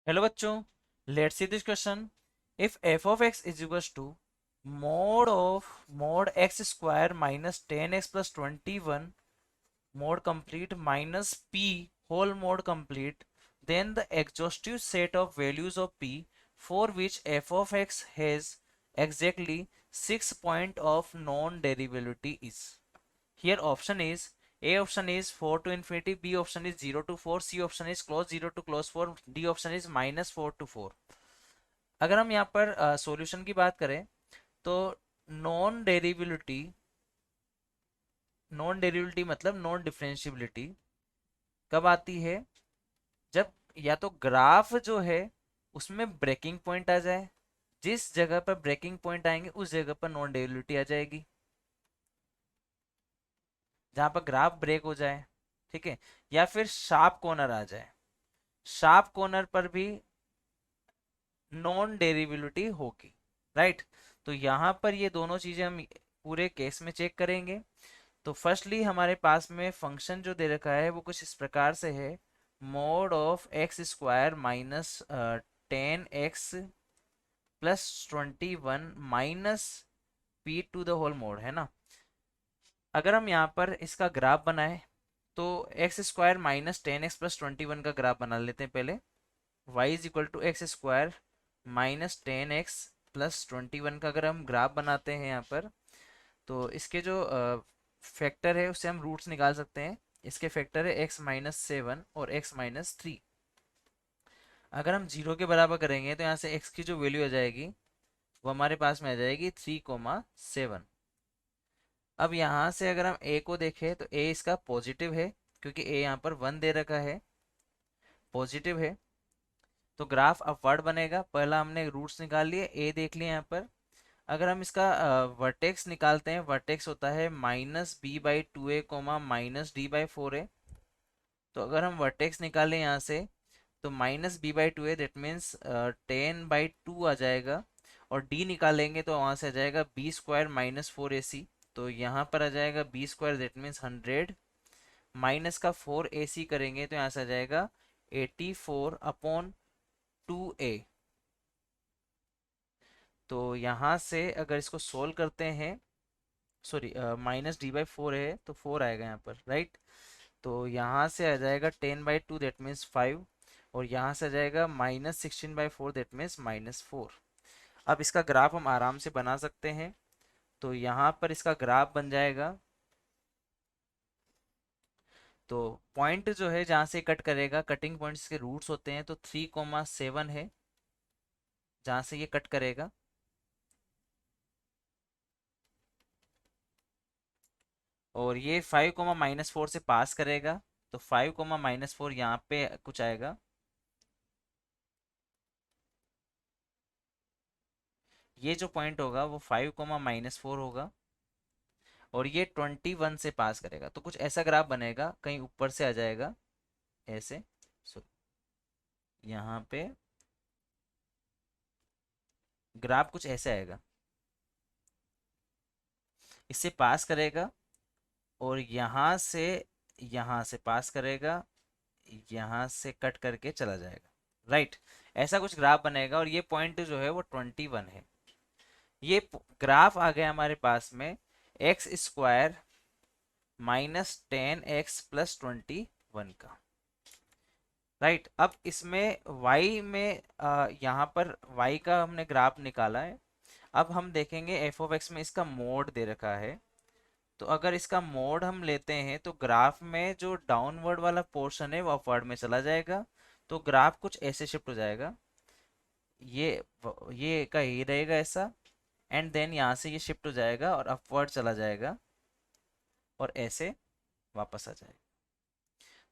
Hello बच्चों, let's see this question. If F of X is equals to mod X square minus 10x plus 21 mod complete minus p whole mod complete, then the exhaustive set of values of p for which f of x has exactly 6 point of non-derivability is. Here option is A option is 4 to infinity, B option is 0 to 4, C option is close 0 to close 4, D option is minus 4 to 4. अगर हम यहाँ पर solution की बात करें तो non डेरिवेबिलिटी non डेरिवेबिलिटी मतलब non differentiability कब आती है? जब या तो ग्राफ जो है उसमें ब्रेकिंग पॉइंट आ जाए, जिस जगह पर ब्रेकिंग पॉइंट आएंगे उस जगह पर नॉन डेरिवेबिलिटी आ जाएगी, जहां पर ग्राफ ब्रेक हो जाए। ठीक है, या फिर शार्प कॉर्नर आ जाए, शार्प कॉर्नर पर भी नॉन डेरिवेबिलिटी होगी। राइट, तो यहाँ पर ये दोनों चीजें हम पूरे केस में चेक करेंगे। तो फर्स्टली हमारे पास में फंक्शन जो दे रखा है वो कुछ इस प्रकार से है, mod of X square minus 10x plus 21 minus P to the whole mod, है ना। अगर हम यहाँ पर इसका ग्राफ बनाए तो x square minus 10x plus 21 का ग्राफ बना लेते हैं पहले। y is equal to X square minus 10x plus 21 का अगर हम ग्राफ बनाते हैं यहाँ पर, तो इसके जो फैक्टर है उससे हम रूट्स निकाल सकते हैं। इसके फैक्टर है x-7 और x-3। अगर हम जीरो के बराबर करेंगे तो यहाँ से x की जो वैल्यू आ जाएगी वो हमारे पास में आ जाएगी 3,7। अब यहाँ से अगर हम a को देखें तो a इसका पॉजिटिव है, क्योंकि a यहाँ पर 1 दे रखा है, पॉजिटिव है, तो ग्राफ अपवर्ड बनेगा। पहला हमने रूट्स निकाल लिए, a देख लिए यहाँ पर। अगर हम इसका वर्टेक्स निकालते हैं, वर्टेक्स होता है -b/2a -d/4a। तो अगर हम वर्टेक्स निकालें यहाँ से तो -b/2a दैट मीन्स 10/2 आ जाएगा, और d निकालेंगे तो वहाँ से आ जाएगा b² -4ac। तो यहाँ पर आ जाएगा b² दैट मीन्स 100, माइनस का 4ac करेंगे तो यहाँ से आ जाएगा 84/2a। तो यहाँ से अगर इसको सोल्व करते हैं, सॉरी -d/4 है तो 4 आएगा यहाँ पर, राइट। तो यहाँ से आ जाएगा 10/2 दैट मीन्स 5, और यहाँ से आ जाएगा -16/4 दैट मीन्स -4। अब इसका ग्राफ हम आराम से बना सकते हैं। तो यहाँ पर इसका ग्राफ बन जाएगा, तो पॉइंट जो है जहाँ से कट करेगा, कटिंग पॉइंट्स के रूट्स होते हैं, तो 3,7 है जहाँ से ये कट करेगा। और ये 5,-4 से पास करेगा, तो 5,-4 यहाँ पे कुछ आएगा। ये जो पॉइंट होगा वो 5,-4 होगा, और ये 21 से पास करेगा, तो कुछ ऐसा ग्राफ बनेगा, कहीं ऊपर से आ जाएगा ऐसे। सो यहाँ पे ग्राफ कुछ ऐसे आएगा, इससे पास करेगा, और यहाँ से पास करेगा, यहाँ से कट करके चला जाएगा। राइट, ऐसा कुछ ग्राफ बनेगा, और ये पॉइंट जो है वो 21 है। ये ग्राफ आ गया हमारे पास में एक्स स्क्वायर -10x प्लस 21 का। राइट, अब इसमें y में यहाँ पर y का हमने ग्राफ निकाला है। अब हम देखेंगे एफ ऑफ एक्स में इसका मोड दे रखा है। तो अगर इसका मोड हम लेते हैं तो ग्राफ में जो डाउनवर्ड वाला पोर्शन है वो अपवर्ड में चला जाएगा, तो ग्राफ कुछ ऐसे शिफ्ट हो जाएगा। ये ये का ही रहेगा ऐसा, एंड देन यहाँ से ये शिफ्ट हो जाएगा और अपवर्ड चला जाएगा, और ऐसे वापस आ जाएगा।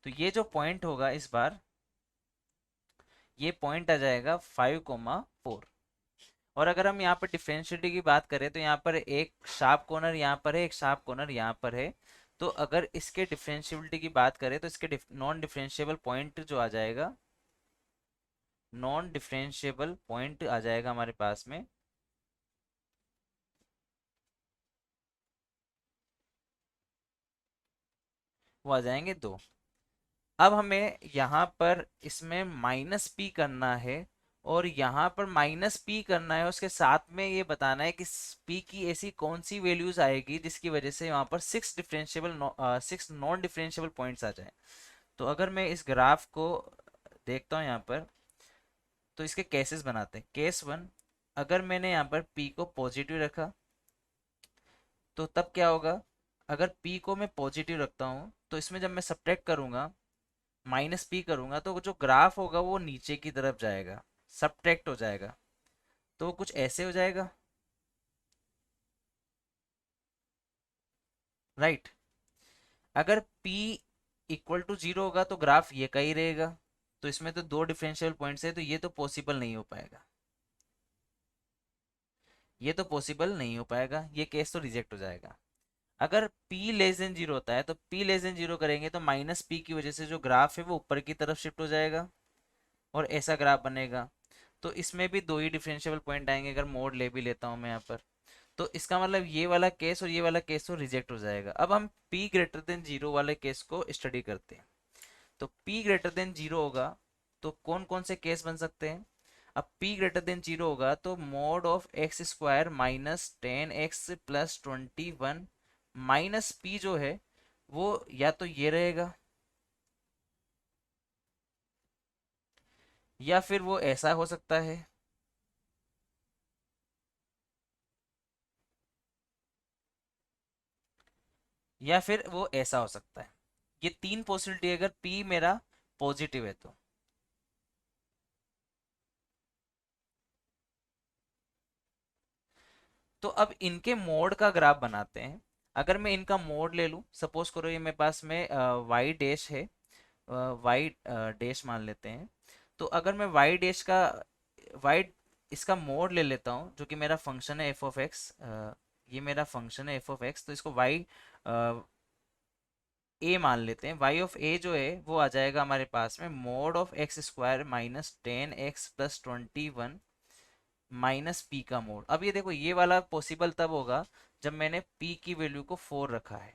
तो ये जो पॉइंट होगा इस बार, ये पॉइंट आ जाएगा 5,4। और अगर हम यहाँ पर डिफरेंशियलिटी की बात करें तो यहाँ पर एक शार्प कॉर्नर यहाँ पर है, एक शार्प कॉर्नर यहाँ पर है। तो अगर इसके डिफरेंशियबिलिटी की बात करें तो इसके नॉन डिफरेंशिएबल पॉइंट जो आ जाएगा, नॉन डिफरेंशिएबल पॉइंट आ जाएगा हमारे पास में, वो आ जाएंगे 2। अब हमें यहाँ पर इसमें माइनस पी करना है और यहाँ पर माइनस पी करना है, उसके साथ में ये बताना है कि पी की ऐसी कौन सी वैल्यूज आएगी जिसकी वजह से यहाँ पर सिक्स नॉन डिफरेंशिएबल पॉइंट्स आ जाए। तो अगर मैं इस ग्राफ को देखता हूँ यहाँ पर, तो इसके केसेस बनाते हैं। केस वन, अगर मैंने यहाँ पर p को पॉजिटिव रखा तो तब क्या होगा, अगर p को मैं पॉजिटिव रखता हूँ तो इसमें जब मैं सब्ट्रैक्ट करूंगा, माइनस पी करूंगा, तो जो ग्राफ होगा वो नीचे की तरफ जाएगा, सब्ट्रैक्ट हो जाएगा। तो वो कुछ ऐसे हो जाएगा, राइट। अगर p इक्वल टू जीरो होगा तो ग्राफ ये का ही रहेगा। तो इसमें तो दो डिफरेंशियल पॉइंट्स है, तो ये तो पॉसिबल नहीं हो पाएगा, ये तो पॉसिबल नहीं हो पाएगा, ये केस तो रिजेक्ट हो जाएगा। अगर p लेस देन जीरो होता है तो p लेस देन जीरो करेंगे तो माइनस पी की वजह से जो ग्राफ है वो ऊपर की तरफ शिफ्ट हो जाएगा और ऐसा ग्राफ बनेगा। तो इसमें भी दो ही डिफरेंशियल पॉइंट आएंगे अगर मोड ले भी लेता हूँ मैं यहाँ पर। तो इसका मतलब ये वाला केस और ये वाला केस तो रिजेक्ट हो जाएगा। अब हम p ग्रेटर देन जीरो वाले केस को स्टडी करते हैं। तो p ग्रेटर देन जीरो होगा तो कौन कौन से केस बन सकते हैं। अब p ग्रेटर देन जीरो होगा तो mode of X square minus 10x plus 21 minus P जो है वो या तो ये रहेगा या फिर वो ऐसा हो सकता है, या फिर वो ऐसा हो सकता है। ये तीन पॉसिबिलिटी अगर p मेरा पॉजिटिव है तो। तो अब इनके मोड का ग्राफ बनाते हैं। अगर मैं इनका मोड ले लूं, सपोज करो ये मेरे पास में वाई डैश है, वाई डैश मान लेते हैं। तो अगर मैं वाई डैश का वाई इसका मोड ले लेता हूँ जो कि मेरा फंक्शन है एफ ऑफ एक्स, ये मेरा फंक्शन है एफ ऑफ एक्स, तो इसको वाई ए मान लेते हैं। वाई ऑफ ए जो है वो आ जाएगा हमारे पास में mode of X square minus 10x plus 21 minus P का मोड। अब ये देखो ये वाला पॉसिबल तब होगा जब मैंने p की वैल्यू को 4 रखा है,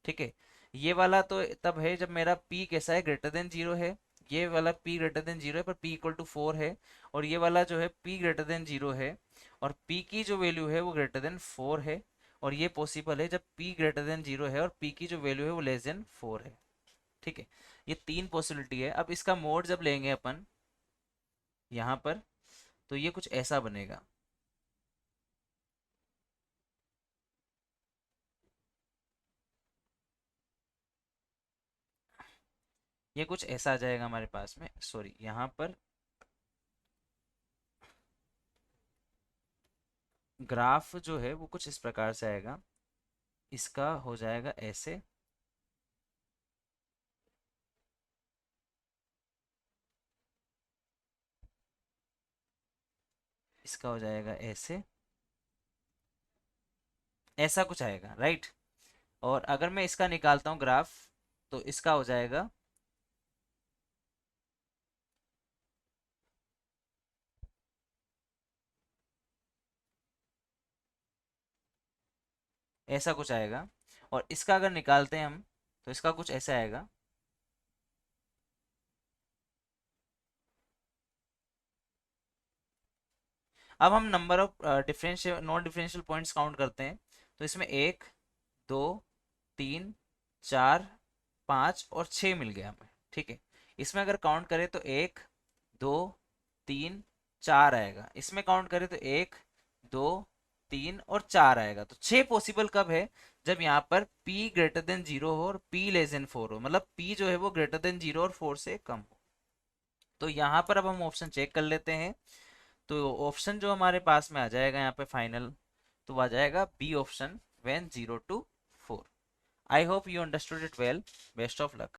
ठीक है। ये वाला तो तब है जब मेरा p कैसा है, ग्रेटर देन जीरो है। ये वाला p ग्रेटर देन जीरो है पर p इक्वल टू 4 है। और ये वाला जो है p ग्रेटर देन जीरो है और p की जो वैल्यू है वो ग्रेटर देन 4 है। और ये पॉसिबल है जब p ग्रेटर देन जीरो है और p की जो वैल्यू है वो लेस देन 4 है, ठीक है। ये तीन पॉसिबिलिटी है। अब इसका मोड जब लेंगे अपन यहाँ पर तो ये कुछ ऐसा बनेगा। ये कुछ ऐसा आ जाएगा हमारे पास में, सॉरी यहाँ पर ग्राफ जो है वो कुछ इस प्रकार से आएगा। इसका हो जाएगा ऐसे, इसका हो जाएगा ऐसे, ऐसा कुछ आएगा, राइट। और अगर मैं इसका निकालता हूँ ग्राफ तो इसका हो जाएगा ऐसा कुछ आएगा। और इसका अगर निकालते हैं हम तो इसका कुछ ऐसा आएगा। अब हम number of differential non differential points count करते हैं। तो इसमें एक, दो, तीन, चार, पाँच और छः मिल गया हमें, ठीक है। इसमें अगर काउंट करें तो एक, दो, तीन, चार आएगा। इसमें काउंट करें तो एक, दो, तीन और चार आएगा। तो छः पॉसिबल कब है, जब यहाँ पर p ग्रेटर देन जीरो हो और p लेस देन फोर हो, मतलब p जो है वो ग्रेटर देन जीरो और फोर से कम हो। तो यहाँ पर अब हम ऑप्शन चेक कर लेते हैं। तो ऑप्शन जो हमारे पास में आ जाएगा यहाँ पे फाइनल, तो आ जाएगा B option, when 0 to 4। I hope you understood it well. Best of luck.